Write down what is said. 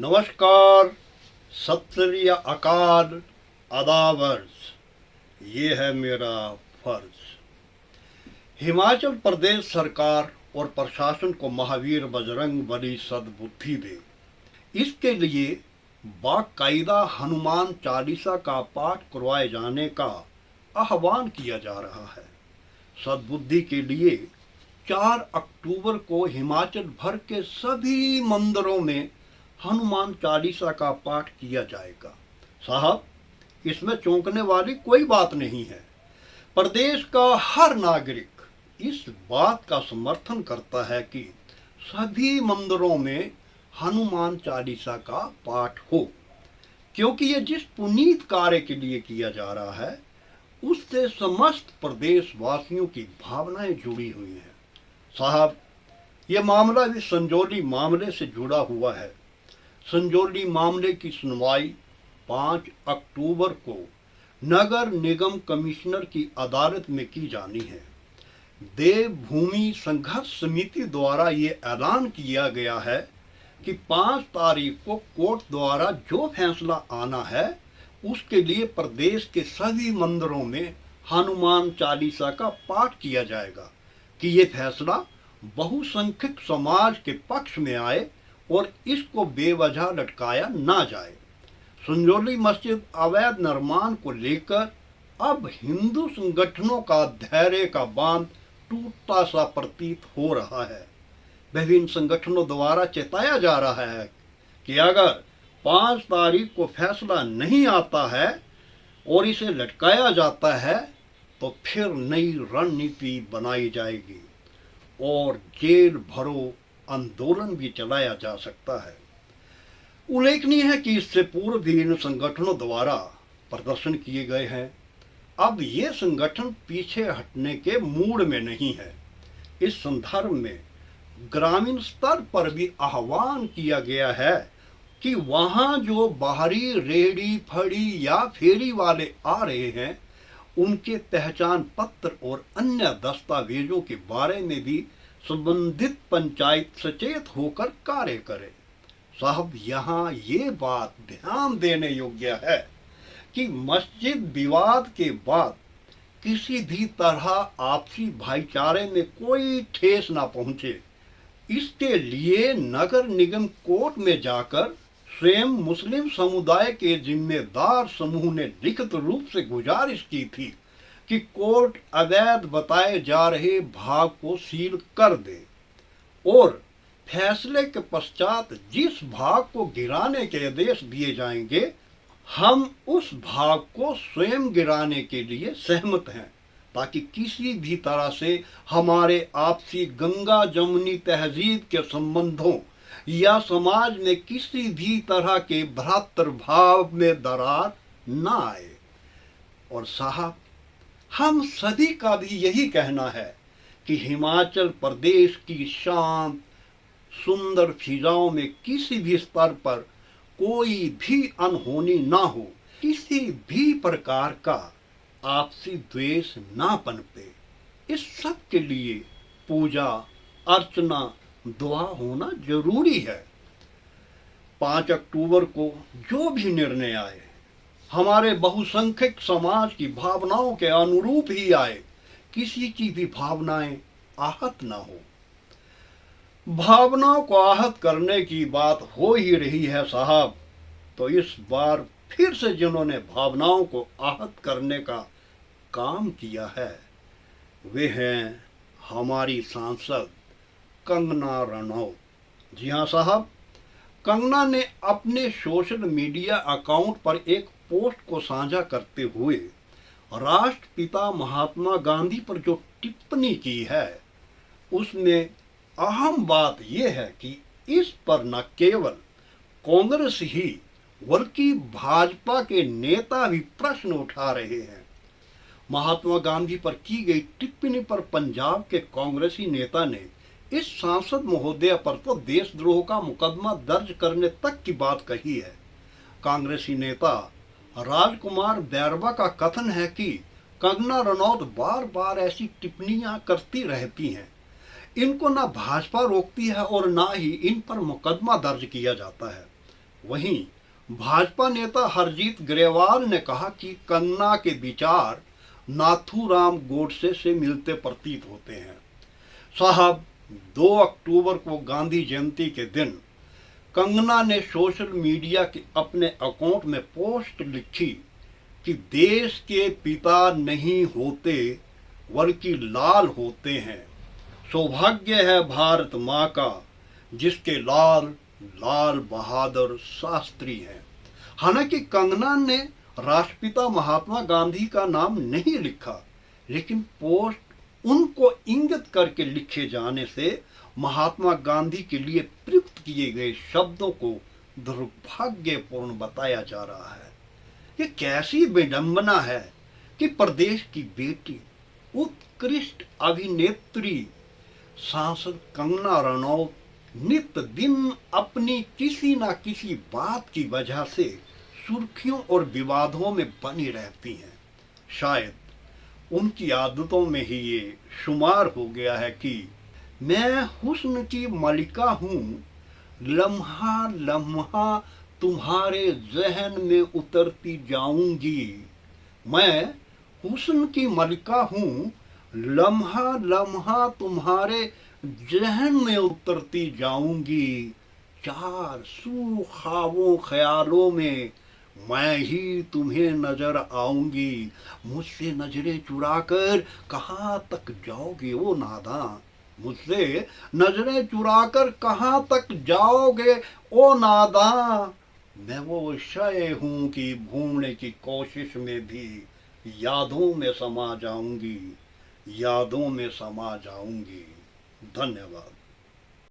नमस्कार, सत श्री अकाल, आदावर्ष। ये है मेरा फर्ज। हिमाचल प्रदेश सरकार और प्रशासन को महावीर बजरंग बली सद्बुद्धि दे, इसके लिए बाकायदा हनुमान चालीसा का पाठ करवाए जाने का आह्वान किया जा रहा है। सद्बुद्धि के लिए 4 अक्टूबर को हिमाचल भर के सभी मंदिरों में हनुमान चालीसा का पाठ किया जाएगा। साहब, इसमें चौंकने वाली कोई बात नहीं है। प्रदेश का हर नागरिक इस बात का समर्थन करता है कि सभी मंदिरों में हनुमान चालीसा का पाठ हो, क्योंकि ये जिस पुनीत कार्य के लिए किया जा रहा है उससे समस्त प्रदेशवासियों की भावनाएं जुड़ी हुई हैं। साहब, ये मामला भी संजौली मामले से जुड़ा हुआ है। संजौली मामले की सुनवाई 5 अक्टूबर को नगर निगम कमिश्नर की अदालत में की जानी है। देवभूमि संघर्ष समिति द्वारा ये ऐलान किया गया है कि 5 तारीख को कोर्ट द्वारा जो फैसला आना है उसके लिए प्रदेश के सभी मंदिरों में हनुमान चालीसा का पाठ किया जाएगा कि ये फैसला बहुसंख्यक समाज के पक्ष में आए और इसको बेवजह लटकाया ना जाए। संजौली मस्जिद अवैध निर्माण को लेकर अब हिंदू संगठनों का धैर्य का बांध टूटता सा प्रतीत हो रहा है। विभिन्न संगठनों द्वारा चेताया जा रहा है कि अगर 5 तारीख को फैसला नहीं आता है और इसे लटकाया जाता है तो फिर नई रणनीति बनाई जाएगी और जेल भरो आंदोलन भी चलाया जा सकता है। उल्लेखनीय है कि इससे पूर्व भी इन संगठनों द्वारा प्रदर्शन किए गए हैं। अब ये संगठन पीछे हटने के मूड में नहीं है। इस संदर्भ में ग्रामीण स्तर पर भी आह्वान किया गया है कि वहां जो बाहरी रेहड़ी फड़ी या फेरी वाले आ रहे हैं उनके पहचान पत्र और अन्य दस्तावेजों के बारे में भी संबंधित पंचायत सचेत होकर कार्य करे। साहब, यहाँ ये बात ध्यान देने योग्य है कि मस्जिद विवाद के बाद किसी भी तरह आपसी भाईचारे में कोई ठेस ना पहुंचे, इसके लिए नगर निगम कोर्ट में जाकर स्वयं मुस्लिम समुदाय के जिम्मेदार समूह ने लिखित रूप से गुजारिश की थी कि कोर्ट अवैध बताए जा रहे भाग को सील कर दे और फैसले के पश्चात जिस भाग को गिराने के आदेश दिए जाएंगे हम उस भाग को स्वयं गिराने के लिए सहमत हैं, ताकि किसी भी तरह से हमारे आपसी गंगा जमुनी तहजीब के संबंधों या समाज में किसी भी तरह के भ्रातृभाव में दरार न आए। और साहब, हम सभी का भी यही कहना है कि हिमाचल प्रदेश की शांत सुंदर फिजाओं में किसी भी स्तर पर कोई भी अनहोनी ना हो, किसी भी प्रकार का आपसी द्वेष ना पनपे। इस सब के लिए पूजा अर्चना दुआ होना जरूरी है। 5 अक्टूबर को जो भी निर्णय आए हमारे बहुसंख्यक समाज की भावनाओं के अनुरूप ही आए, किसी की भी भावनाएं आहत ना हो। भावनाओं को आहत करने की बात हो ही रही है साहब, तो इस बार फिर से जिन्होंने भावनाओं को आहत करने का काम किया है वे हैं हमारी सांसद कंगना रनौत। जी हाँ साहब, कंगना ने अपने सोशल मीडिया अकाउंट पर एक पोस्ट को साझा करते हुए राष्ट्रपिता महात्मा गांधी पर जो टिप्पणी की है उसमें अहम बात यह है कि इस पर न केवल कांग्रेस ही बल्कि भाजपा के नेता भी प्रश्न उठा रहे हैं। महात्मा गांधी पर की गई टिप्पणी पर पंजाब के कांग्रेसी नेता ने इस सांसद महोदय पर तो देशद्रोह का मुकदमा दर्ज करने तक की बात कही है। कांग्रेसी नेता राजकुमार बैरवा का कथन है कि कंगना रनौत बार बार ऐसी टिप्पणियां करती रहती हैं, इनको ना भाजपा रोकती है और ना ही इन पर मुकदमा दर्ज किया जाता है। वहीं भाजपा नेता हरजीत ग्रेवाल ने कहा कि कंगना के विचार नाथूराम गोडसे से मिलते प्रतीत होते हैं। साहब, 2 अक्टूबर को गांधी जयंती के दिन कंगना ने सोशल मीडिया के अपने अकाउंट में पोस्ट लिखी कि देश के पिता नहीं होते बल्कि लाल होते हैं। सौभाग्य है भारत माँ का जिसके लाल लाल बहादुर शास्त्री हैं। हालांकि कंगना ने राष्ट्रपिता महात्मा गांधी का नाम नहीं लिखा, लेकिन पोस्ट उनको इंगित करके लिखे जाने से महात्मा गांधी के लिए प्रयुक्त किए गए शब्दों को दुर्भाग्यपूर्ण बताया जा रहा है। ये कैसी विडंबना है कि प्रदेश की बेटी, उत्कृष्ट अभिनेत्री, सांसद कंगना रनौत नित दिन अपनी किसी न किसी बात की वजह से सुर्खियों और विवादों में बनी रहती हैं। शायद उनकी आदतों में ही ये शुमार हो गया है कि मैं हुस्न की मलिका हूँ, लम्हा लम्हा तुम्हारे जहन में उतरती जाऊंगी। मैं हुस्न की मलिका हूँ, लम्हा लम्हा तुम्हारे जहन में उतरती जाऊंगी। 4 सू ख्वाबों ख्यालों में मैं ही तुम्हें नजर आऊंगी। मुझसे नजरें चुराकर कहाँ तक जाओगे ओ नादां, मुझसे नजरें चुराकर कहाँ तक जाओगे ओ नादां। मैं वो शय हूँ कि भूलने की कोशिश में भी यादों में समा जाऊंगी, यादों में समा जाऊंगी। धन्यवाद।